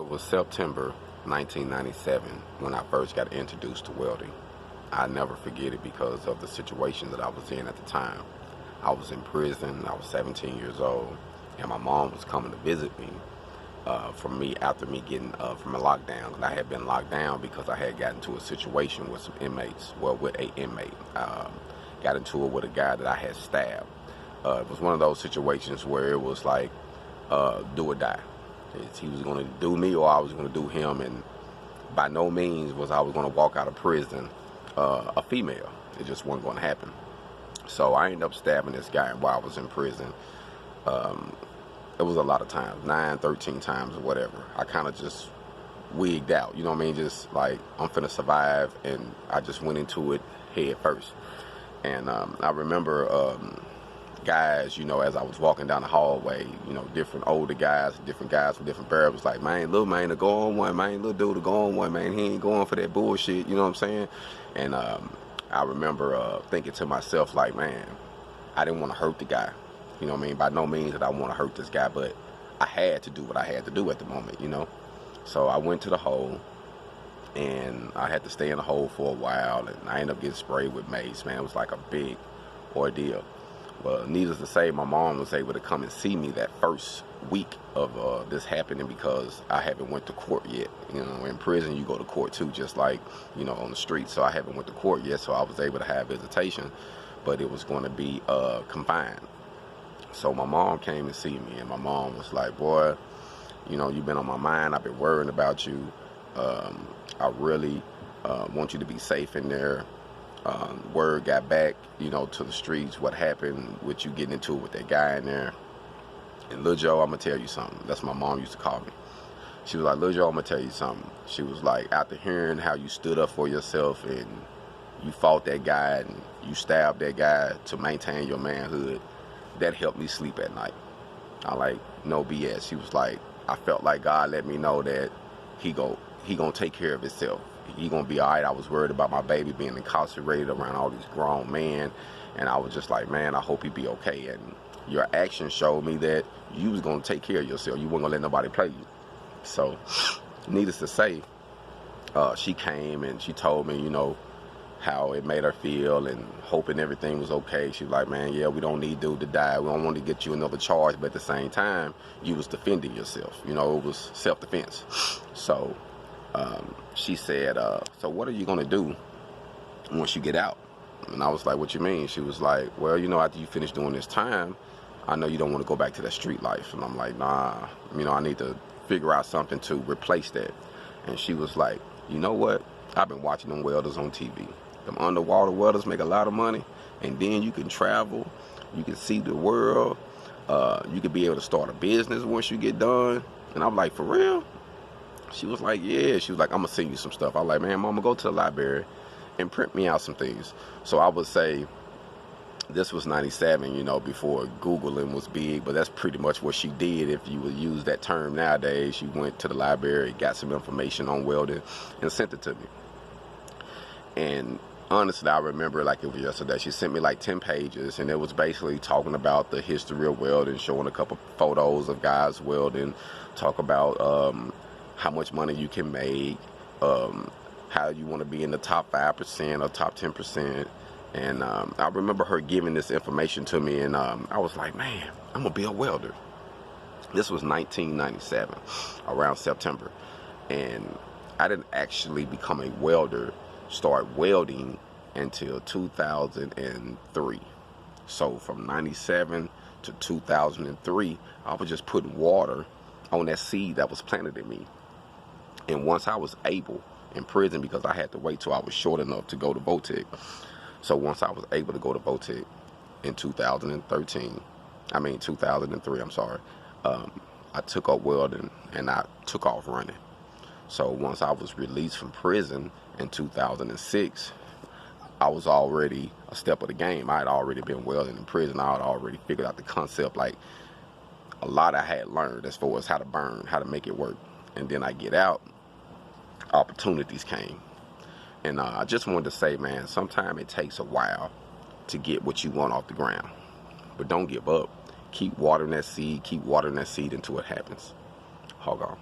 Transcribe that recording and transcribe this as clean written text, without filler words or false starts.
was September 1997 when I first got introduced to welding. I never forget it because of the situation that I was in at the time. I was in prison, I was 17 years old, and my mom was coming to visit me after me getting from a lockdown. And I had been locked down because I had gotten into a situation with some inmates, well, with a inmate. Got into it with a guy that I had stabbed. It was one of those situations where it was like, do or die. He was going to do me or I was going to do him, and by no means was I was going to walk out of prison a female. It just wasn't going to happen. So I ended up stabbing this guy while I was in prison. It was a lot of times, 9, 13 times or whatever. I kind of just wigged out, you know what I mean? Just like, I'm finna survive, and I just went into it head first. And I remember guys, you know, as I was walking down the hallway, you know, different older guys, different guys with different barrels, was like, man, little man to go on one, man, little dude to go on one, man, he ain't going for that bullshit, you know what I'm saying? And I remember thinking to myself, like, man, I didn't want to hurt the guy, you know what I mean? By no means did I want to hurt this guy, but I had to do what I had to do at the moment, you know? So I went to the hole, and I had to stay in the hole for a while, and I ended up getting sprayed with mace, man. It was like a big ordeal. Well, needless to say, my mom was able to come and see me that first week of this happening because I haven't went to court yet. You know, in prison you go to court too, just like, you know, on the street. So I haven't went to court yet, so I was able to have visitation, but it was going to be confined. So my mom came to see me, and my mom was like, boy, you know, you've been on my mind. I've been worrying about you. I really want you to be safe in there. Word got back, you know, to the streets, what happened with you getting into it with that guy in there. And Lil Joe, I'm gonna tell you something. That's what my mom used to call me. She was like, Lil Joe, I'm gonna tell you something. She was like, after hearing how you stood up for yourself and you fought that guy and you stabbed that guy to maintain your manhood, that helped me sleep at night. I like, no BS. She was like, I felt like God let me know that he gonna take care of himself. He gonna be all right. I was worried about my baby being incarcerated around all these grown men, and I was just like, man, I hope he be okay. And your actions showed me that you was gonna take care of yourself. You weren't gonna let nobody play you. So, needless to say, she came and she told me, you know, how it made her feel and hoping everything was okay. She was like, man, yeah, we don't need dude to die. We don't want to get you another charge, but at the same time, you was defending yourself. You know, it was self-defense. So, she said, so what are you gonna do once you get out? And I was like, what you mean? She was like, well, you know, after you finish doing this time, I know you don't want to go back to that street life. And I'm like, nah, you know, I need to figure out something to replace that. And she was like, you know what? I've been watching them welders on TV. Them underwater welders make a lot of money, and then you can travel, you can see the world, you can be able to start a business once you get done. And I'm like, for real? She was like, yeah. She was like, I'm gonna send you some stuff. I was like, man, mama, go to the library and print me out some things. So I would say this was 97, you know, before Googling was big, but that's pretty much what she did. If you would use that term nowadays, she went to the library, got some information on welding, and sent it to me. And honestly, I remember like it was yesterday. She sent me like 10 pages, and it was basically talking about the history of welding, showing a couple photos of guys welding, talk about how much money you can make, how you want to be in the top 5% or top 10%. And I remember her giving this information to me, and I was like, man, I'm gonna be a welder. This was 1997, around September. And I didn't actually become a welder, start welding until 2003. So from 97 to 2003, I was just putting water on that seed that was planted in me. And once I was able, in prison, because I had to wait till I was short enough to go to B.L.A.C.K. So once I was able to go to B.L.A.C.K. in 2003, I'm sorry, I took up welding and I took off running. So once I was released from prison in 2006, I was already a step of the game. I had already been welding in prison. I had already figured out the concept, like a lot I had learned as far as how to burn, how to make it work. And then I get out, opportunities came. And I just wanted to say, man, sometimes it takes a while to get what you want off the ground. But don't give up. Keep watering that seed until it happens. Hog on.